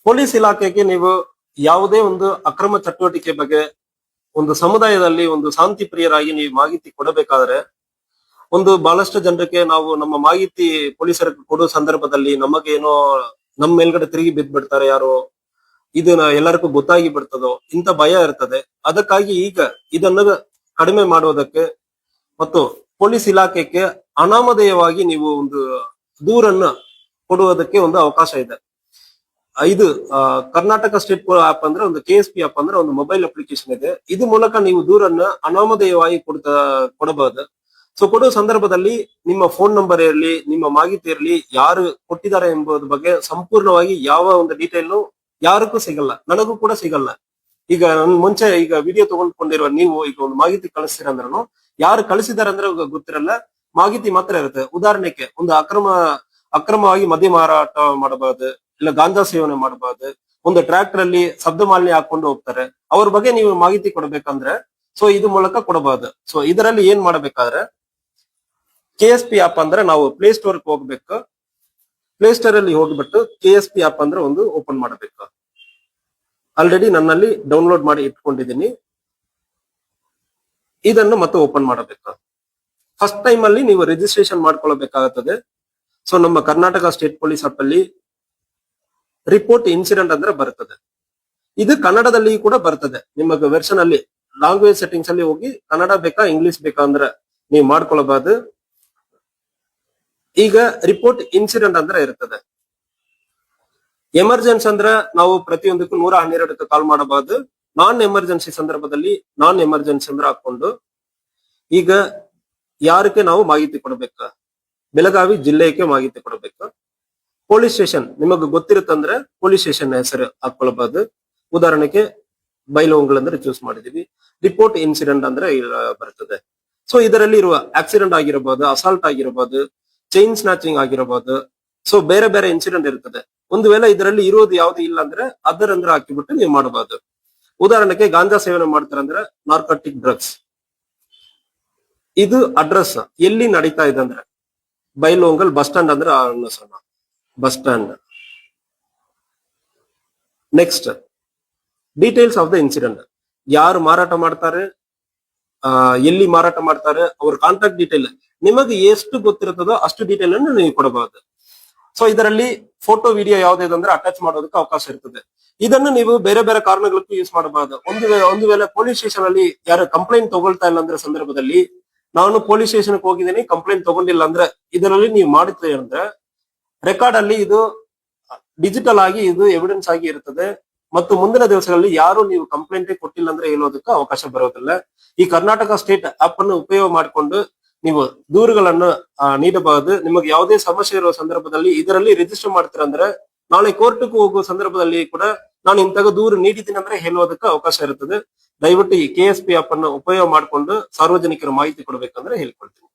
Police ಇಲಾಖೆಗೆ ನೀವು ಯಾವುದೇ ಒಂದು ಅಕ್ರಮ ಚಟುವಟಿಕೆ ಬಗ್ಗೆ ಒಂದು ಸಮುದಾಯದಲ್ಲಿ ಒಂದು ಶಾಂತಿ ಪ್ರಿಯರಾಗಿ ನೀವು ಮಾಹಿತಿ ಕೊಡಬೇಕಾದ್ರೆ ಒಂದು ಬಹಳಷ್ಟು ಜನರಿಗೆ ನಾವು ನಮ್ಮ ಮಾಹಿತಿ ಪೊಲೀಸರಿಗೆ ಕೊಡೋ ಸಂದರ್ಭದಲ್ಲಿ ನಮಗೇನೋ ನಮ್ಮ ಮೇಲ್ಗಡೆ ತಿರುಗಿ ಬಿದ್ದ್ಬಿಡ್ತಾರೆ ಯಾರೋ ಇದನ್ನ ಎಲ್ಲರಿಗೂ ಗೊತ್ತಾಗಿ ಬಿಡ್ತದೋ ಇಂತ ಭಯ ಇರ್ತದೆ. ಅದಕ್ಕಾಗಿ ಈಗ ಇದನ್ನು ಕಡಿಮೆ ಮಾಡುವುದಕ್ಕೆ ಮತ್ತು ಪೊಲೀಸ್ ಇಲಾಖೆಗೆ ಅನಾಮಧೇಯವಾಗಿ ನೀವು ಒಂದು ದೂರನ್ನ ಕೊಡುವುದಕ್ಕೆ ಒಂದು ಅವಕಾಶ ಇದೆ. ಇದು ಕರ್ನಾಟಕ ಸ್ಟೇಟ್ ಆಪ್ ಅಂದ್ರೆ ಒಂದು KSP ಆಪ್ ಅಂದ್ರೆ ಒಂದು ಮೊಬೈಲ್ ಅಪ್ಲಿಕೇಶನ್ ಇದೆ. ಇದು ಮೂಲಕ ನೀವು ದೂರನ್ನ ಅನಾಮಧೇಯವಾಗಿ ಕೊಡಬಹುದು. ಸೊ ಕೊಡುವ ಸಂದರ್ಭದಲ್ಲಿ ನಿಮ್ಮ ಫೋನ್ ನಂಬರ್ ಇರಲಿ, ನಿಮ್ಮ ಮಾಹಿತಿ ಇರಲಿ, ಯಾರು ಕೊಟ್ಟಿದ್ದಾರೆ ಎಂಬುದ್ರ ಬಗ್ಗೆ ಸಂಪೂರ್ಣವಾಗಿ ಯಾವ ಒಂದು ಡೀಟೇಲ್ ಯಾರಿಗೂ ಸಿಗಲ್ಲ, ನನಗೂ ಕೂಡ ಸಿಗಲ್ಲ. ಈಗ ನನ್ ಮುಂಚೆ ಈಗ ವಿಡಿಯೋ ತಗೊಂಡ್ಕೊಂಡಿರುವ ನೀವು ಈಗ ಒಂದು ಮಾಹಿತಿ ಕಳಿಸ್ತೀರ ಅಂದ್ರೂ ಯಾರು ಕಳಿಸಿದಾರೆ ಅಂದ್ರೆ ಗೊತ್ತಿರಲ್ಲ, ಮಾಹಿತಿ ಮಾತ್ರ ಇರುತ್ತೆ. ಉದಾಹರಣೆಗೆ ಒಂದು ಅಕ್ರಮವಾಗಿ ಮದ್ಯ ಮಾರಾಟ ಮಾಡಬಹುದು, ಇಲ್ಲ ಗಾಂಜಾ ಸೇವನೆ ಮಾಡಬಹುದು, ಒಂದು ಟ್ರ್ಯಾಕ್ಟರ್ ಅಲ್ಲಿ ಶಬ್ದ ಮಾಲಿನ್ಯ ಹಾಕೊಂಡು ಹೋಗ್ತಾರೆ, ಅವ್ರ ಬಗ್ಗೆ ನೀವು ಮಾಹಿತಿ ಕೊಡ್ಬೇಕಂದ್ರೆ ಸೊ ಇದು ಮೂಲಕ ಕೊಡಬಹುದು. ಸೊ ಇದರಲ್ಲಿ ಏನ್ ಮಾಡಬೇಕಾದ್ರೆ KSP ಆಪ್ ಅಂದ್ರೆ ನಾವು ಪ್ಲೇ ಸ್ಟೋರ್ ಹೋಗ್ಬೇಕು. ಪ್ಲೇ ಸ್ಟೋರ್ ಅಲ್ಲಿ ಹೋಗ್ಬಿಟ್ಟು KSP ಆಪ್ ಅಂದ್ರೆ ಒಂದು ಓಪನ್ ಮಾಡಬೇಕು. ಆಲ್ರೆಡಿ ನನ್ನಲ್ಲಿ ಡೌನ್ಲೋಡ್ ಮಾಡಿ ಇಟ್ಕೊಂಡಿದ್ದೀನಿ. ಇದನ್ನು ಮತ್ತೆ ಓಪನ್ ಮಾಡಬೇಕು. ಫಸ್ಟ್ ಟೈಮ್ ಅಲ್ಲಿ ನೀವು ರಿಜಿಸ್ಟ್ರೇಷನ್ ಮಾಡ್ಕೊಳ್ಬೇಕಾಗುತ್ತದೆ. ಸೊ ನಮ್ಮ ಕರ್ನಾಟಕ ಸ್ಟೇಟ್ ಪೊಲೀಸ್ ಆಪ್ ಅಲ್ಲಿ ರಿಪೋರ್ಟ್ ಇನ್ಸಿಡೆಂಟ್ ಅಂದ್ರೆ ಬರ್ತದೆ. ಇದು ಕನ್ನಡದಲ್ಲಿ ಕೂಡ ಬರ್ತದೆ. ನಿಮಗೆ ವೆರ್ಷನ್ ಅಲ್ಲಿ ಲ್ಯಾಂಗ್ವೇಜ್ ಸೆಟ್ಟಿಂಗ್ಸ್ ಅಲ್ಲಿ ಹೋಗಿ ಕನ್ನಡ ಬೇಕಾ ಇಂಗ್ಲಿಷ್ ಬೇಕಾ ಅಂದ್ರೆ ನೀವು ಮಾಡ್ಕೊಳ್ಬಹುದು. ಈಗ ರಿಪೋರ್ಟ್ ಇನ್ಸಿಡೆಂಟ್ ಅಂದ್ರೆ ಇರ್ತದೆ. ಎಮರ್ಜೆನ್ಸಿ ಅಂದ್ರೆ ನಾವು ಪ್ರತಿಯೊಂದಕ್ಕೂ 112ಕ್ಕೆ ಕಾಲ್ ಮಾಡಬಹುದು. ನಾನ್ ಎಮರ್ಜೆನ್ಸಿ ಸಂದರ್ಭದಲ್ಲಿ ನಾನ್ ಎಮರ್ಜೆನ್ಸಿ ಅಂದ್ರೆ ಹಾಕೊಂಡು ಈಗ ಯಾರಕ್ಕೆ ನಾವು ಮಾಹಿತಿ ಕೊಡಬೇಕು, ಬೆಳಗಾವಿ ಜಿಲ್ಲೆಗೆ ಮಾಹಿತಿ ಕೊಡಬೇಕು. ಪೊಲೀಸ್ ಸ್ಟೇಷನ್ ನಿಮಗೆ ಗೊತ್ತಿರುತ್ತಂದ್ರೆ ಪೊಲೀಸ್ ಸ್ಟೇಷನ್ ಹೆಸರು ಹಾಕೊಳ್ಬಹುದು. ಉದಾಹರಣೆಗೆ ಬೈಲಹೊಂಗಲ ಅಂದ್ರೆ ಚೂಸ್ ಮಾಡಿದೀವಿ. ರಿಪೋರ್ಟ್ ಇನ್ಸಿಡೆಂಟ್ ಅಂದ್ರೆ ಬರ್ತದೆ. ಸೊ ಇದರಲ್ಲಿ ಇರುವ ಆಕ್ಸಿಡೆಂಟ್ ಆಗಿರಬಹುದು, ಅಸಾಲ್ಟ್ ಆಗಿರಬಹುದು, ಚೈನ್ ಸ್ನಾಚಿಂಗ್ ಆಗಿರಬಹುದು. ಸೊ ಬೇರೆ ಬೇರೆ ಇನ್ಸಿಡೆಂಟ್ ಇರ್ತದೆ. ಒಂದು ವೇಳೆ ಇದರಲ್ಲಿ ಇರೋದು ಯಾವ್ದು ಇಲ್ಲ ಅಂದ್ರೆ ಅದರ್ ಅಂದ್ರೆ ಹಾಕಿಬಿಟ್ಟು ನೀವು ಮಾಡಬಹುದು. ಉದಾಹರಣೆಗೆ ಗಾಂಜಾ ಸೇವನೆ ಮಾಡ್ತಾರಂದ್ರೆ ನಾರ್ಕೋಟಿಕ್ ಡ್ರಗ್ಸ್. ಇದು ಅಡ್ರೆಸ್ ಎಲ್ಲಿ ನಡೀತಾ ಇದೆ ಅಂದ್ರೆ ಬೈಲಹೊಂಗಲ್ ಬಸ್ ಸ್ಟ್ಯಾಂಡ್ ಅಂದ್ರೆ bus stand. Next details of the incident, ಯಾರು ಮಾರಾಟ ಮಾಡ್ತಾರೆ, ಎಲ್ಲಿ ಮಾರಾಟ ಮಾಡ್ತಾರೆ, ಅವ್ರ ಕಾಂಟ್ಯಾಕ್ಟ್ ಡೀಟೇಲ್, ನಿಮಗೆ ಎಷ್ಟು ಗೊತ್ತಿರುತ್ತದೋ ಅಷ್ಟು ಡೀಟೇಲ್ ಅನ್ನು ನೀವು ಕೊಡಬಹುದು. ಸೊ ಇದರಲ್ಲಿ ಫೋಟೋ ವಿಡಿಯೋ ಯಾವ್ದು ಅಂದ್ರೆ ಅಟ್ಯಾಚ್ ಮಾಡೋದಕ್ಕೆ ಅವಕಾಶ ಇರ್ತದೆ. ಇದನ್ನು ನೀವು ಬೇರೆ ಬೇರೆ ಕಾರಣಗಳಿಗೂ ಯೂಸ್ ಮಾಡಬಹುದು. ಒಂದು ವೇಳೆ ಪೊಲೀಸ್ ಸ್ಟೇಷನ್ ಅಲ್ಲಿ ಯಾರು ಕಂಪ್ಲೇಂಟ್ ತಗೊಳ್ತಾ ಇಲ್ಲ ಅಂದ್ರೆ ಸಂದರ್ಭದಲ್ಲಿ ನಾನು ಪೊಲೀಸ್ ಸ್ಟೇಷನ್ ಹೋಗಿದ್ದೀನಿ ಕಂಪ್ಲೇಂಟ್ ತಗೊಂಡಿಲ್ಲ ಅಂದ್ರೆ ಇದರಲ್ಲಿ ನೀವು ಮಾಡುತ್ತೆ ಅಂದ್ರೆ ರೆಕಾರ್ಡ್ ಅಲ್ಲಿ ಇದು ಡಿಜಿಟಲ್ ಆಗಿ ಇದು ಎವಿಡೆನ್ಸ್ ಆಗಿ ಇರ್ತದೆ. ಮತ್ತು ಮುಂದಿನ ದಿವಸಗಳಲ್ಲಿ ಯಾರು ನೀವು ಕಂಪ್ಲೇಂಟ್ ಕೊಟ್ಟಿಲ್ಲ ಅಂದ್ರೆ ಹೇಳೋದಕ್ಕೆ ಅವಕಾಶ ಬರೋದಿಲ್ಲ. ಈ ಕರ್ನಾಟಕ ಸ್ಟೇಟ್ ಆಪ್ ಅನ್ನು ಉಪಯೋಗ ಮಾಡಿಕೊಂಡು ನೀವು ದೂರುಗಳನ್ನು ನೀಡಬಹುದು. ನಿಮಗೆ ಯಾವುದೇ ಸಮಸ್ಯೆ ಇರುವ ಸಂದರ್ಭದಲ್ಲಿ ಇದರಲ್ಲಿ ರಿಜಿಸ್ಟರ್ ಮಾಡ್ತೀರ ಅಂದ್ರೆ ನಾಳೆ ಕೋರ್ಟ್ಗೂ ಹೋಗುವ ಸಂದರ್ಭದಲ್ಲಿ ಕೂಡ ನಾನು ಇಂತಹ ದೂರು ನೀಡಿದ್ದೀನಿ ಅಂದ್ರೆ ಹೇಳುವುದಕ್ಕೆ ಅವಕಾಶ ಇರುತ್ತದೆ. ದಯವಿಟ್ಟು ಈ KSP ಆಪ್ ಅನ್ನು ಉಪಯೋಗ ಮಾಡಿಕೊಂಡು ಸಾರ್ವಜನಿಕರ ಮಾಹಿತಿ ಕೊಡಬೇಕಂದ್ರೆ ಹೇಳ್ಕೊಳ್ತೀನಿ.